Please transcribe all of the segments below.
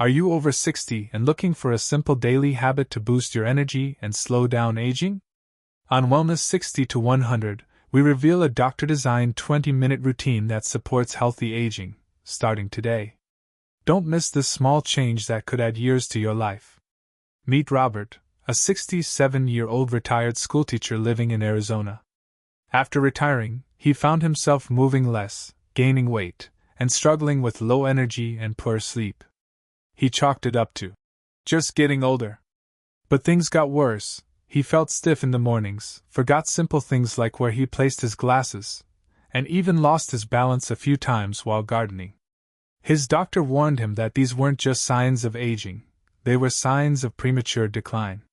Are you over 60 and looking for a simple daily habit to boost your energy and slow down aging? On Wellness 60 to 100, we reveal a doctor-designed 20-minute routine that supports healthy aging, starting today. Don't miss this small change that could add years to your life. Meet Robert, a 67-year-old retired schoolteacher living in Arizona. After retiring, he found himself moving less, gaining weight, and struggling with low energy and poor sleep. He chalked it up to just getting older. But things got worse. He felt stiff in the mornings, forgot simple things like where he placed his glasses, and even lost his balance a few times while gardening. His doctor warned him that these weren't just signs of aging, they were signs of premature decline.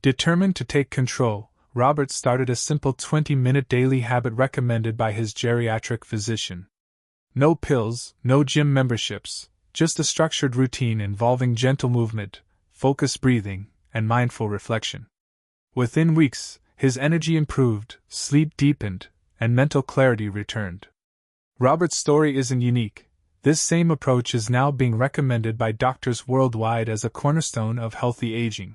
Determined to take control, Robert started a simple 20-minute daily habit recommended by his geriatric physician. No pills, no gym memberships, just a structured routine involving gentle movement, focused breathing, and mindful reflection. Within weeks, his energy improved, sleep deepened, and mental clarity returned. Robert's story isn't unique. This same approach is now being recommended by doctors worldwide as a cornerstone of healthy aging.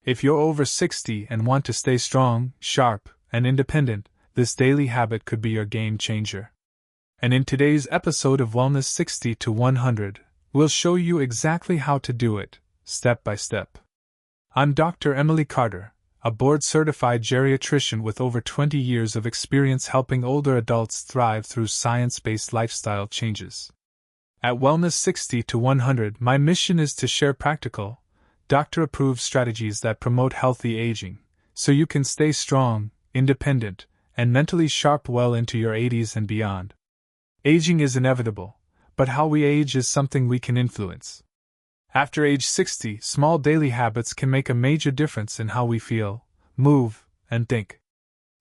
If you're over 60 and want to stay strong, sharp, and independent, this daily habit could be your game changer. And in today's episode of Wellness 60 to 100, we'll show you exactly how to do it, step by step. I'm Dr. Emily Carter, a board-certified geriatrician with over 20 years of experience helping older adults thrive through science-based lifestyle changes. At Wellness 60 to 100, my mission is to share practical, doctor-approved strategies that promote healthy aging, so you can stay strong, independent, and mentally sharp well into your 80s and beyond. Aging is inevitable, but how we age is something we can influence. After age 60, small daily habits can make a major difference in how we feel, move, and think.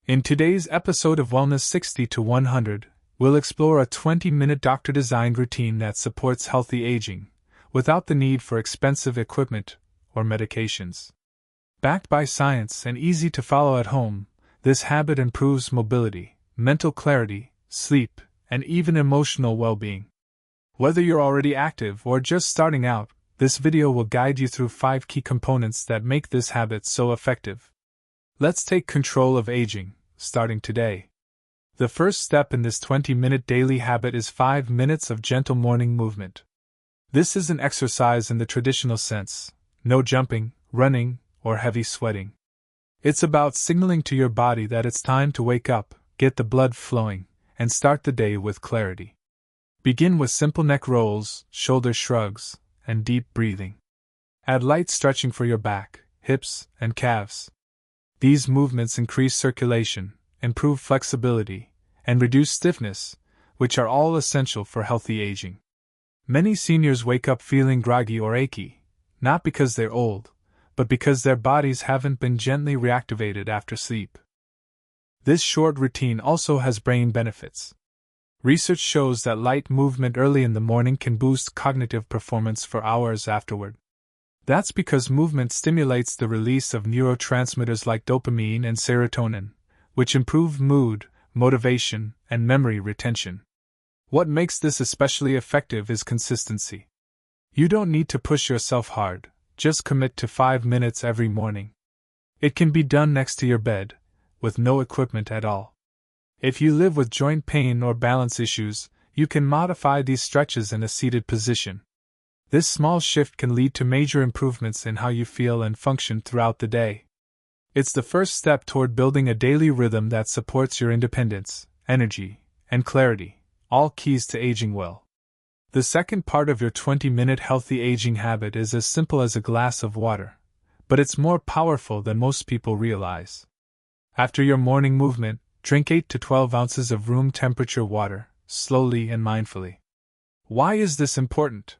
In today's episode of Wellness 60 to 100, we'll explore a 20-minute doctor-designed routine that supports healthy aging, without the need for expensive equipment or medications. Backed by science and easy to follow at home, this habit improves mobility, mental clarity, sleep, and even emotional well-being. Whether you're already active or just starting out, this video will guide you through 5 key components that make this habit so effective. Let's take control of aging, starting today. The first step in this 20-minute daily habit is 5 minutes of gentle morning movement. This isn't exercise in the traditional sense, no jumping, running, or heavy sweating. It's about signaling to your body that it's time to wake up, get the blood flowing, and start the day with clarity. Begin with simple neck rolls, shoulder shrugs, and deep breathing. Add light stretching for your back, hips, and calves. These movements increase circulation, improve flexibility, and reduce stiffness, which are all essential for healthy aging. Many seniors wake up feeling groggy or achy, not because they're old, but because their bodies haven't been gently reactivated after sleep. This short routine also has brain benefits. Research shows that light movement early in the morning can boost cognitive performance for hours afterward. That's because movement stimulates the release of neurotransmitters like dopamine and serotonin, which improve mood, motivation, and memory retention. What makes this especially effective is consistency. You don't need to push yourself hard, just commit to 5 minutes every morning. It can be done next to your bed, with no equipment at all. If you live with joint pain or balance issues, you can modify these stretches in a seated position. This small shift can lead to major improvements in how you feel and function throughout the day. It's the first step toward building a daily rhythm that supports your independence, energy, and clarity, all keys to aging well. The second part of your 20-minute healthy aging habit is as simple as a glass of water, but it's more powerful than most people realize. After your morning movement, drink 8 to 12 ounces of room temperature water, slowly and mindfully. Why is this important?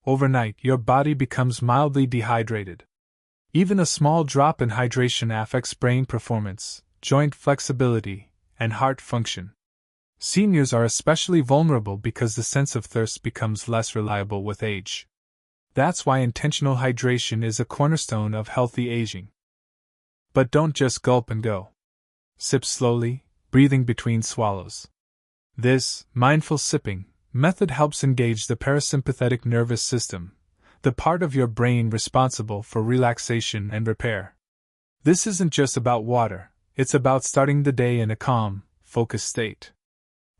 Overnight, your body becomes mildly dehydrated. Even a small drop in hydration affects brain performance, joint flexibility, and heart function. Seniors are especially vulnerable because the sense of thirst becomes less reliable with age. That's why intentional hydration is a cornerstone of healthy aging. But don't just gulp and go. Sip slowly, breathing between swallows. This mindful sipping method helps engage the parasympathetic nervous system, the part of your brain responsible for relaxation and repair. This isn't just about water, it's about starting the day in a calm, focused state.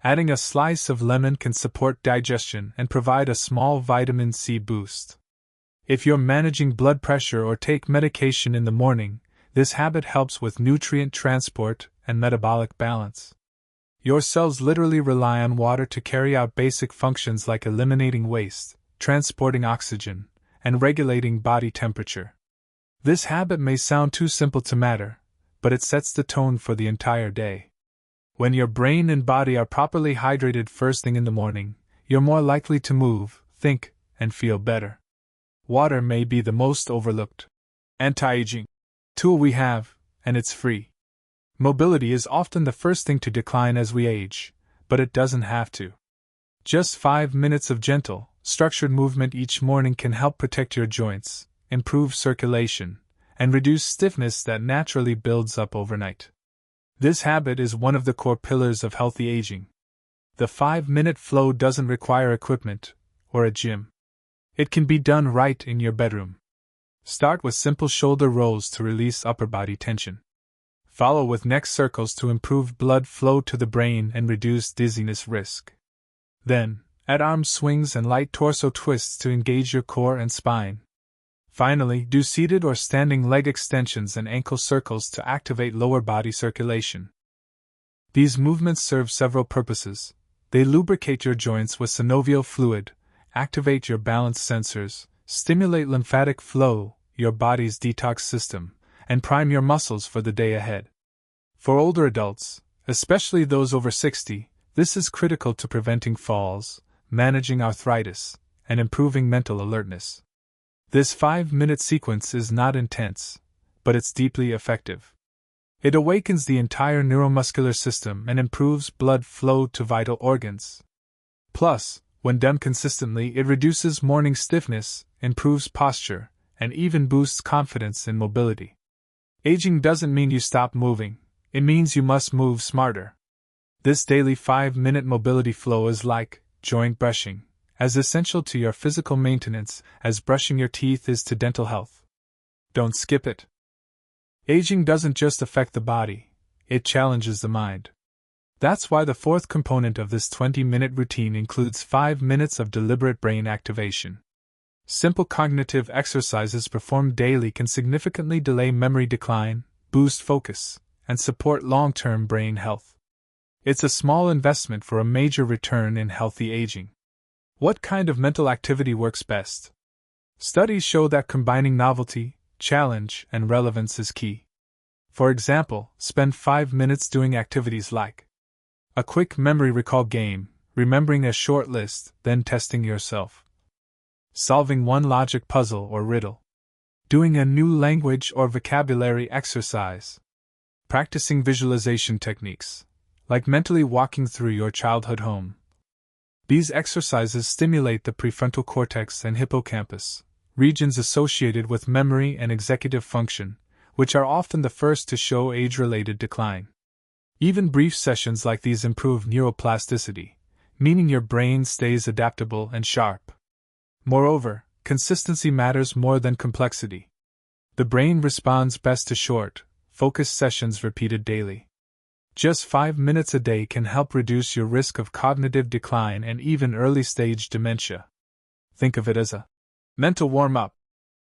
Adding a slice of lemon can support digestion and provide a small vitamin C boost. If you're managing blood pressure or take medication in the morning, this habit helps with nutrient transport and metabolic balance. Your cells literally rely on water to carry out basic functions like eliminating waste, transporting oxygen, and regulating body temperature. This habit may sound too simple to matter, but it sets the tone for the entire day. When your brain and body are properly hydrated first thing in the morning, you're more likely to move, think, and feel better. Water may be the most overlooked anti-aging tool we have, and it's free. Mobility is often the first thing to decline as we age, but it doesn't have to. Just 5 minutes of gentle, structured movement each morning can help protect your joints, improve circulation, and reduce stiffness that naturally builds up overnight. This habit is one of the core pillars of healthy aging. The 5-minute flow doesn't require equipment or a gym. It can be done right in your bedroom. Start with simple shoulder rolls to release upper body tension. Follow with neck circles to improve blood flow to the brain and reduce dizziness risk. Then, add arm swings and light torso twists to engage your core and spine. Finally, do seated or standing leg extensions and ankle circles to activate lower body circulation. These movements serve several purposes. They lubricate your joints with synovial fluid, activate your balance sensors, stimulate lymphatic flow, your body's detox system, and prime your muscles for the day ahead. For older adults, especially those over 60, this is critical to preventing falls, managing arthritis, and improving mental alertness. This 5-minute sequence is not intense, but it's deeply effective. It awakens the entire neuromuscular system and improves blood flow to vital organs. Plus, when done consistently, it reduces morning stiffness, improves posture, and even boosts confidence in mobility. Aging doesn't mean you stop moving, it means you must move smarter. This daily 5-minute mobility flow is like joint brushing, as essential to your physical maintenance as brushing your teeth is to dental health. Don't skip it. Aging doesn't just affect the body, it challenges the mind. That's why the fourth component of this 20-minute routine includes 5 minutes of deliberate brain activation. Simple cognitive exercises performed daily can significantly delay memory decline, boost focus, and support long-term brain health. It's a small investment for a major return in healthy aging. What kind of mental activity works best? Studies show that combining novelty, challenge, and relevance is key. For example, spend 5 minutes doing activities like a quick memory recall game, remembering a short list, then testing yourself. Solving one logic puzzle or riddle. Doing a new language or vocabulary exercise. Practicing visualization techniques, like mentally walking through your childhood home. These exercises stimulate the prefrontal cortex and hippocampus, regions associated with memory and executive function, which are often the first to show age-related decline. Even brief sessions like these improve neuroplasticity, meaning your brain stays adaptable and sharp. Moreover, consistency matters more than complexity. The brain responds best to short, focused sessions repeated daily. Just 5 minutes a day can help reduce your risk of cognitive decline and even early-stage dementia. Think of it as a mental warm-up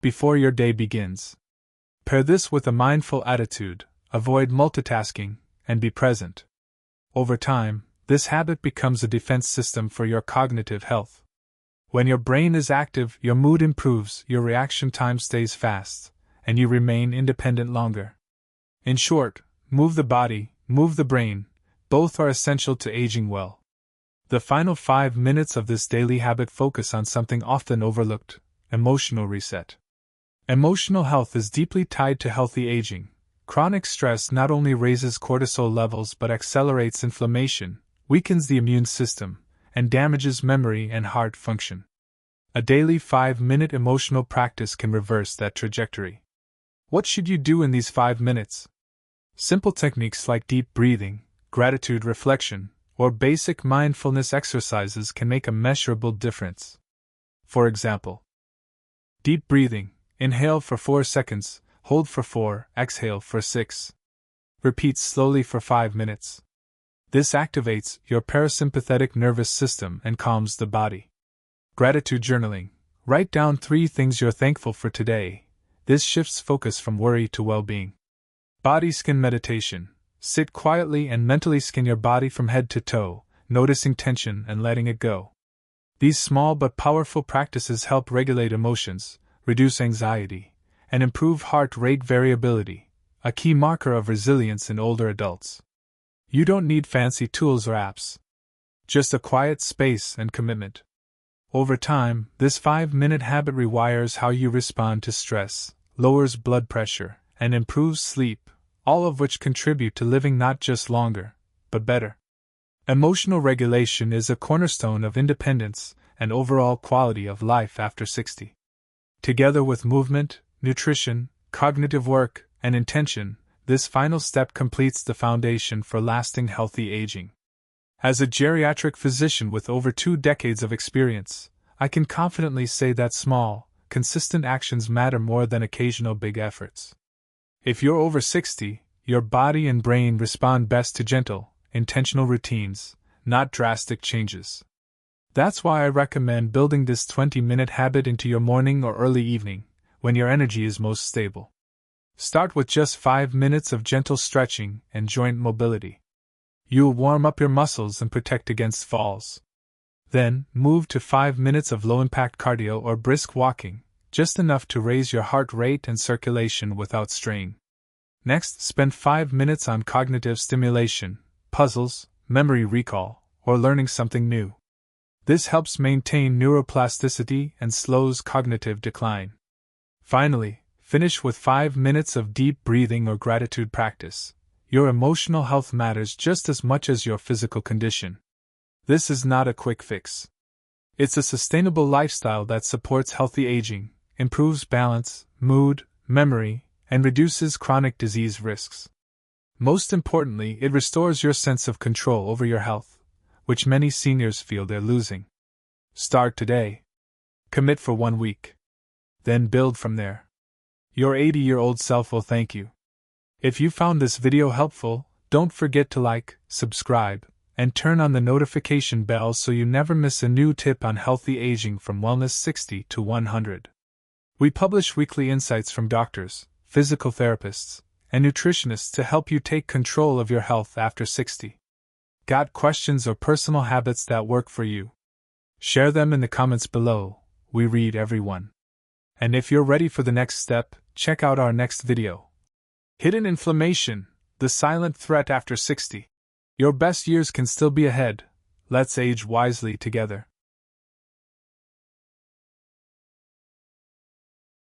before your day begins. Pair this with a mindful attitude, avoid multitasking, and be present. Over time, this habit becomes a defense system for your cognitive health. When your brain is active, your mood improves, your reaction time stays fast, and you remain independent longer. In short, move the body, move the brain, both are essential to aging well. The final 5 minutes of this daily habit focus on something often overlooked: emotional reset. Emotional health is deeply tied to healthy aging. Chronic stress not only raises cortisol levels but accelerates inflammation, weakens the immune system, and damages memory and heart function. A daily 5-minute emotional practice can reverse that trajectory. What should you do in these 5 minutes? Simple techniques like deep breathing, gratitude reflection, or basic mindfulness exercises can make a measurable difference. For example, Deep breathing. Inhale for 4 seconds, hold for 4, exhale for 6. Repeat slowly for 5 minutes. This activates your parasympathetic nervous system and calms the body. Gratitude journaling. Write down 3 things you're thankful for today. This shifts focus from worry to well-being. Body skin meditation. Sit quietly and mentally scan your body from head to toe, noticing tension and letting it go. These small but powerful practices help regulate emotions, reduce anxiety, and improve heart rate variability, a key marker of resilience in older adults. You don't need fancy tools or apps. Just a quiet space and commitment. Over time, this 5-minute habit rewires how you respond to stress, lowers blood pressure, and improves sleep, all of which contribute to living not just longer, but better. Emotional regulation is a cornerstone of independence and overall quality of life after 60. Together with movement, nutrition, cognitive work, and intention, this final step completes the foundation for lasting healthy aging. As a geriatric physician with over 2 decades of experience, I can confidently say that small, consistent actions matter more than occasional big efforts. If you're over 60, your body and brain respond best to gentle, intentional routines, not drastic changes. That's why I recommend building this 20-minute habit into your morning or early evening, when your energy is most stable. Start with just 5 minutes of gentle stretching and joint mobility. You'll warm up your muscles and protect against falls. Then, move to 5 minutes of low-impact cardio or brisk walking, just enough to raise your heart rate and circulation without strain. Next, spend 5 minutes on cognitive stimulation, puzzles, memory recall, or learning something new. This helps maintain neuroplasticity and slows cognitive decline. Finally, finish with 5 minutes of deep breathing or gratitude practice. Your emotional health matters just as much as your physical condition. This is not a quick fix. It's a sustainable lifestyle that supports healthy aging, improves balance, mood, memory, and reduces chronic disease risks. Most importantly, it restores your sense of control over your health, which many seniors feel they're losing. Start today. Commit for 1 week. Then build from there. Your 80-year-old self will thank you. If you found this video helpful, don't forget to like, subscribe, and turn on the notification bell so you never miss a new tip on healthy aging from Wellness 60 to 100. We publish weekly insights from doctors, physical therapists, and nutritionists to help you take control of your health after 60. Got questions or personal habits that work for you? Share them in the comments below. We read every one. And if you're ready for the next step, check out our next video. Hidden inflammation, the silent threat after 60. Your best years can still be ahead. Let's age wisely together.